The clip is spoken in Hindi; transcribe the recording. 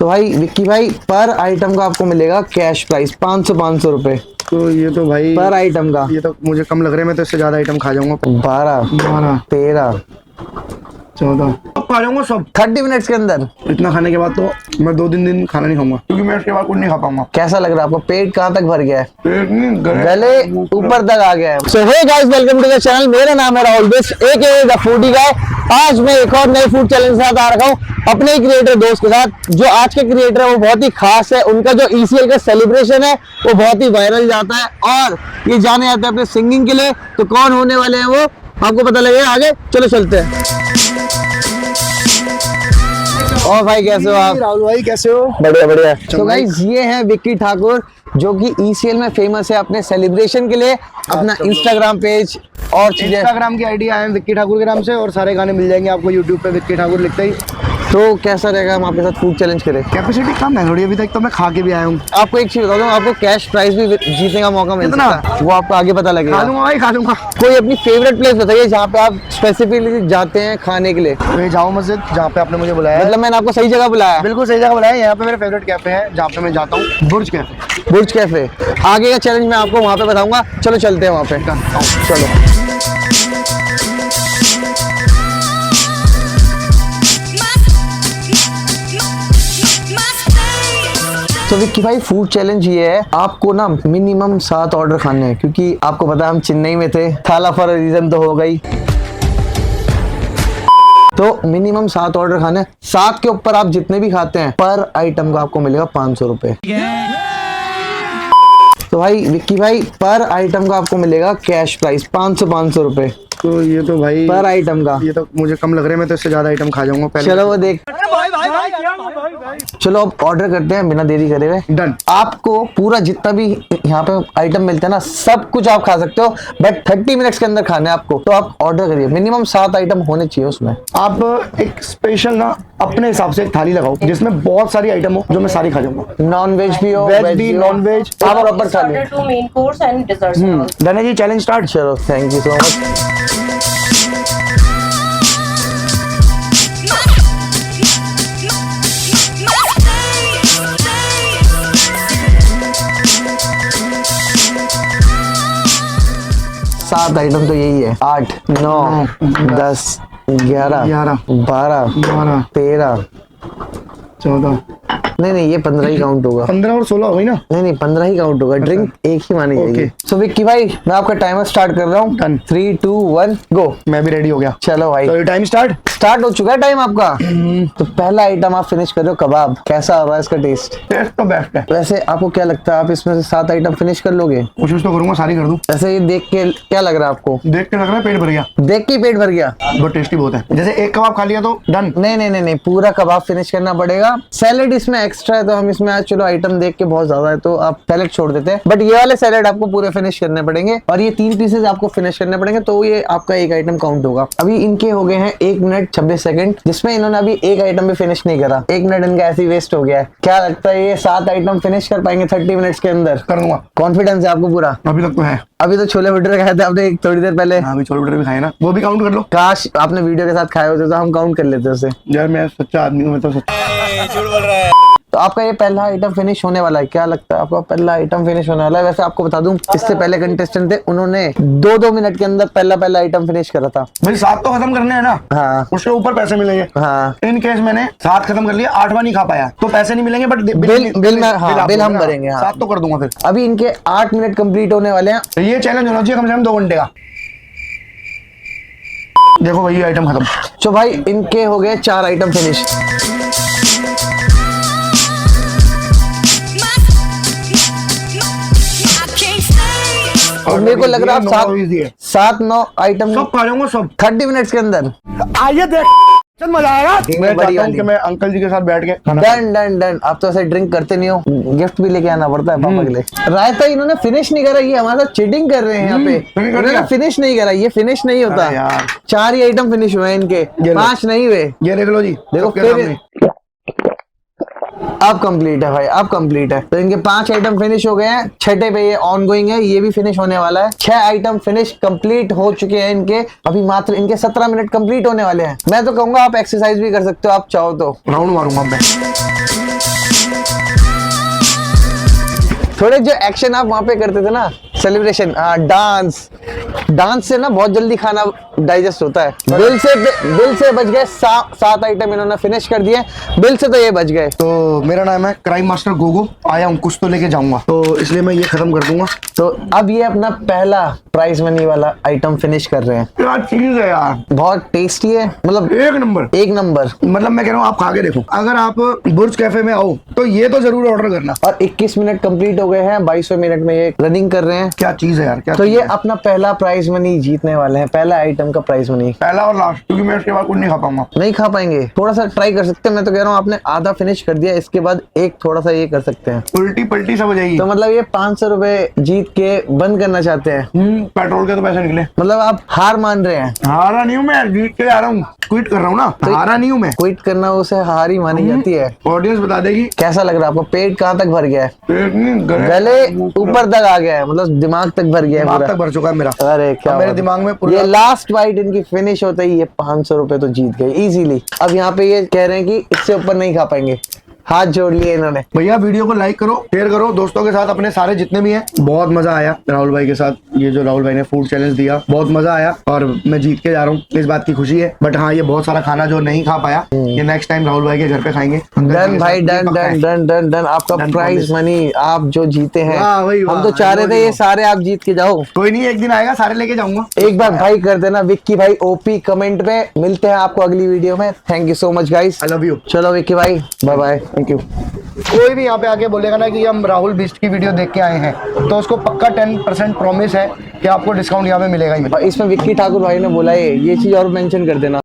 तो भाई विक्की भाई पर आइटम का आपको मिलेगा कैश प्राइस 500 रुपए तो ये तो भाई पर आइटम का। ये तो मुझे कम लग रहा है, मैं तो इससे ज्यादा आइटम खा जाऊंगा। 12 13 14 खा जाऊंगा सब 30 मिनट्स के अंदर। इतना खाने के बाद तो मैं 2 दिन खाना नहीं खाऊंगा, क्योंकि मैं इसके बाद कुछ नहीं खा पाऊंगा। कैसा लग रहा है आपको? पेट कहाँ तक भर गया है? पेट नहीं, गले ऊपर तक आ गया है। So hey guys, welcome to the channel. मेरा नाम है Rahul Bisht aka the foodie guy. आज मैं एक और नए फूड चैलेंज के साथ आ रखा हूँ अपने ही क्रिएटर दोस्त के साथ। जो आज के क्रिएटर है वो बहुत ही खास है। उनका जो ECL का सेलिब्रेशन है वो बहुत ही वायरल जाता है और ये जाने जाते हैं अपने सिंगिंग के लिए। तो कौन होने वाले हैं वो आपको पता लगेगा आगे। चलो चलते हैं। और भाई कैसे हो आप? राहुल भाई कैसे हो? बढ़िया बढ़िया। तो गाइस ये है विक्की ठाकुर जो कि ECL में फेमस है अपने सेलिब्रेशन के लिए। अपना इंस्टाग्राम पेज और चीजें, इंस्टाग्राम की आईडी है विक्की ठाकुर के नाम से, और सारे गाने मिल जाएंगे आपको यूट्यूब पे विक्की ठाकुर लिखते ही। तो कैसा रहेगा हम आपके साथ फूड चैलेंज करें? कैपेसिटी कम है थोड़ी, अभी तक तो मैं खा के भी आया हूँ। आपको एक चीज बता दूं, आपको कैश प्राइस भी जीतने का मौका मिल सकता है, वो आपको आगे पता लगेगा। खा लूंगा भाई, खा लूंगा। कोई अपनी फेवरेट प्लेस बताइए जहाँ पे आप स्पेसिफिकली जाते हैं खाने के लिए। मैं जाऊँ मस्जिद जहाँ पे आपने मुझे बुलाया है। मतलब मैंने आपको सही जगह बुलाया? बिल्कुल सही जगह बुलाया है। यहाँ पे मेरे फेवरेट कैफे है जहाँ पे मैं जाता हूँ, बुर्ज कैफे। बुर्ज कैफे। आगे का चैलेंज मैं आपको वहाँ पे बताऊंगा। चलो चलते हैं वहाँ पे। चलो। तो विक्की भाई फूड चैलेंज ये है, आपको ना मिनिमम 7 ऑर्डर खाने हैं, क्योंकि आपको पता है हम चेन्नई में थे। थाला फॉर अ रीजन तो हो गई। तो मिनिमम 7 ऑर्डर खाने हैं। 7 के ऊपर आप जितने भी खाते हैं पर आइटम का आपको मिलेगा 500 रुपए। तो भाई विक्की भाई पर आइटम का आपको मिलेगा कैश प्राइस 500 रुपए। तो ये तो भाई पर आइटम का। ये तो मुझे कम लग रहा है, मैं तो इससे ज्यादा आइटम खा जाऊंगा पहले। चलो वो देख। चलो अब ऑर्डर करते हैं बिना देरी करे हुए। डन। आपको पूरा जितना भी यहाँ पे आइटम मिलता है ना, सब कुछ आप खा सकते हो, बट 30 मिनट्स के अंदर खाना है आपको। तो आप ऑर्डर करिए, मिनिमम 7 आइटम होने चाहिए उसमें। आप एक स्पेशल ना अपने हिसाब से एक थाली लगाओ जिसमें बहुत सारी आइटम हो, जो मैं सारी खा जाऊंगा। नॉन वेज भी हो, वेज भी, नॉन वेज, आप प्रॉपर थाली। डन है जी, चैलेंज स्टार्ट। चलो थैंक यू सो मच। सात आइटम तो यही है। 8 9 10 11 12 13 14 नहीं ये 15 ही काउंट होगा। 15 और 16 हो गई ना? नहीं 15 ही काउंट होगा। ड्रिंक एक ही मानी जाएगी। सो विक्की भाई मैं आपका टाइमर स्टार्ट कर रहा हूँ। 3 2 1 गो। मैं भी रेडी हो गया। चलो भाई, तो टाइम स्टार्ट हो चुका है टाइम आपका। तो पहला आइटम आप फिनिश कर रहे हो, कबाब। कैसा हो रहा है इसका टेस्ट? टेस्ट तो बेस्ट है। वैसे आपको क्या लगता है आप इसमें से 7 आइटम फिनिश कर लोगे? कोशिश तो करूंगा, सारी कर दूं। ऐसे ये देख के क्या लग रहा है आपको? देख के लग रहा है पेट भर गया। देख के पेट भर गया? बहुत टेस्टी बहुत है। जैसे एक कबाब खा लिया तो डन। नहीं पूरा कबाब फिनिश करना पड़ेगा। सैलेड इसमें एक्स्ट्रा है तो हम इसमें आज चलो आइटम देख के बहुत ज्यादा है तो आप सैलेड छोड़ देते हैं, बट ये वाले सैलेड आपको पूरे फिनिश करने पड़ेंगे और ये 3 पीसेस आपको फिनिश करने पड़ेंगे, तो ये आपका एक आइटम काउंट होगा। अभी इनके हो गए हैं 1 मिनट 26 सेकंड, जिसमें इन्होंने अभी एक आइटम भी फिनिश नहीं करा। 1 मिनट इनका ऐसे ही वेस्ट हो गया है। क्या लगता है ये 7 आइटम फिनिश कर पाएंगे 30 मिनट्स के अंदर? कर दूंगा। कॉन्फिडेंस है आपको पूरा? अभी तक तो है। अभी तो छोले भटूरे खाए थे आपने थोड़ी देर पहले। हाँ, अभी छोले भटूरे भी खाए ना, वो भी काउंट कर लो। काश आपने वीडियो के साथ खाए होते तो हम काउंट कर लेते उसे। यार मैं सच्चा आदमी हूँ, मैं तो झूठ बोल रहा है। तो आपका ये पहला आइटम फिनिश होने वाला है। क्या लगता है आपका पहला आइटम फिनिश होने वाला है? वैसे आपको बता दूं, इससे पहले कंटेस्टेंट थे, उन्होंने 2 मिनट के अंदर पहला आइटम फिनिश करा था। भाई 7 तो खत्म करने हैं ना? हाँ। उसके ऊपर पैसे मिलेंगे। हाँ। इन केस मैंने 7 खत्म कर लिया, 8वां नहीं खा पाया तो पैसे नहीं मिलेंगे, बट बिल हम करेंगे। 7 तो कर दूंगा फिर। अभी इनके 8 मिनट कंप्लीट होने वाले हैं। तो ये चैलेंज होना चाहिए कम से कम 2 घंटे का। देखो भाई आइटम खत्म। तो भाई इनके हो गए 4 आइटम फिनिश। और मेरे को लग रहा है आप 7 9 आइटम सब खा जाऊंगा सब 30 मिनट्स के अंदर। आइए देख, चल मजा आएगा। मैं चाहता हूं कि मैं अंकल जी के साथ बैठ के खाना। डन। आप तो ऐसे ड्रिंक करते नहीं हो, गिफ्ट भी लेके आना पड़ता है पापा के लिए। रायता इन्होंने फिनिश नहीं करा, ये हमारे साथ चीटिंग कर रहे हैं यहाँ पे। इन्होंने फिनिश नहीं करा, ये फिनिश नहीं होता यार। 4 ही आइटम फिनिश हुए इनके, 5 नहीं हुए। ये देख लो जी, देखो फिर अब कंप्लीट है भाई, अब कंप्लीट है। तो इनके 5 आइटम फिनिश हो गए हैं। 6ठे पे ये ऑन गोइंग है, ये भी फिनिश होने वाला है। 6 आइटम फिनिश कंप्लीट हो चुके हैं इनके। अभी मात्र इनके 17 मिनट कंप्लीट होने वाले हैं। मैं तो कहूंगा आप एक्सरसाइज भी कर सकते हो, आप चाहो तो। राउंड मारूंगा मैं। थोड़े जो एक्शन आप वहां पे करते थे ना, सेलिब्रेशन, डांस से ना बहुत जल्दी खाना डाइजेस्ट होता है। बिल से बच गए 7 आइटम इन्होंने फिनिश कर दिए, बिल से तो ये बच गए। तो मेरा नाम है क्राइम मास्टर गोगो, आया हूँ कुछ तो लेके जाऊंगा, तो इसलिए मैं ये खत्म कर दूंगा। तो अब ये अपना पहला प्राइस मनी वाला आइटम फिनिश कर रहे हैं। क्या चीज है यार, बहुत टेस्टी है, मतलब एक नंबर। एक नंबर। मतलब मैं कह रहा हूँ आप खा के देखो, अगर आप बुर्ज कैफे में आओ तो ये तो जरूर ऑर्डर करना। और 21 मिनट कंप्लीट हो गए हैं, 22वें मिनट में ये रनिंग कर रहे हैं। क्या चीज है यार, क्या तो चीज़ ये है? अपना पहला प्राइज मनी जीतने वाले हैं, पहला आइटम का प्राइज मनी। पहला और लास्ट, क्योंकि मैं उसके बाद कुछ नहीं खा पाऊंगा। नहीं खा पाएंगे, थोड़ा सा ट्राई कर सकते हैं। मैं तो कह रहा हूँ आपने आधा फिनिश कर दिया, इसके बाद एक थोड़ा सा ये कर सकते हैं। उल्टी पलटी सब हो जाएगी। तो मतलब ये 500 रुपए जीत के बंद करना चाहते हैं। पेट्रोल के तो पैसे निकले। मतलब आप हार मान रहे हैं। हारा नहीं हूँ मैं, जीत के आ रहा हूँ, क्विट कर रहा हूँ ना, हारा नहीं हूँ मैं। क्विट करना उसे हार ही मानी जाती है। ऑडियंस बता देगी। कैसा लग रहा है आपको? पेट कहाँ तक भर गया है? पेट नहीं, गले ऊपर तक आ गया है, मतलब दिमाग तक भर गया है दिमाग पूरा। तक भर चुका है मेरा। अरे क्या अब मेरे बात है। दिमाग में पूरा। ये लास्ट बाइट इनकी फिनिश होते ही ये 500 रुपए तो जीत गए इजीली। अब यहाँ पे ये कह रहे हैं कि इससे ऊपर नहीं खा पाएंगे, हाथ जोड़ लिए इन्होंने। भैया वीडियो को लाइक करो, शेयर करो दोस्तों के साथ, अपने सारे जितने भी हैं। बहुत मजा आया राहुल भाई के साथ, ये जो राहुल भाई ने फूड चैलेंज दिया, बहुत मजा आया और मैं जीत के जा रहा हूँ, इस बात की खुशी है। बट हाँ, ये बहुत सारा खाना जो नहीं खा पाया, ये नेक्स्ट टाइम राहुल भाई के घर पे खाएंगे। डन भाई, done done done done done. आपका Done प्राइज promise। मनी आप जो जीते हैं, वाह भाई वाह, हम तो चाह रहे थे ये सारे आप जीत के जाओ। कोई नहीं, एक दिन आएगा सारे लेके जाऊंगा। एक बार भाई कर देना विक्की भाई ओपी कमेंट पे। मिलते हैं आपको अगली वीडियो में। Thank you so much guys, I love you. चलो विक्की भाई, बाय बाय, थैंक यू। कोई भी यहाँ पे आके बोलेगा ना कि हम राहुल बीस्ट की वीडियो देख के आए हैं, तो उसको पक्का 10% प्रॉमिस है कि आपको डिस्काउंट यहाँ पे मिलेगा ही मिलेगा। और इसमें विक्की ठाकुर भाई ने बोला है, ये चीज और मेंशन कर देना।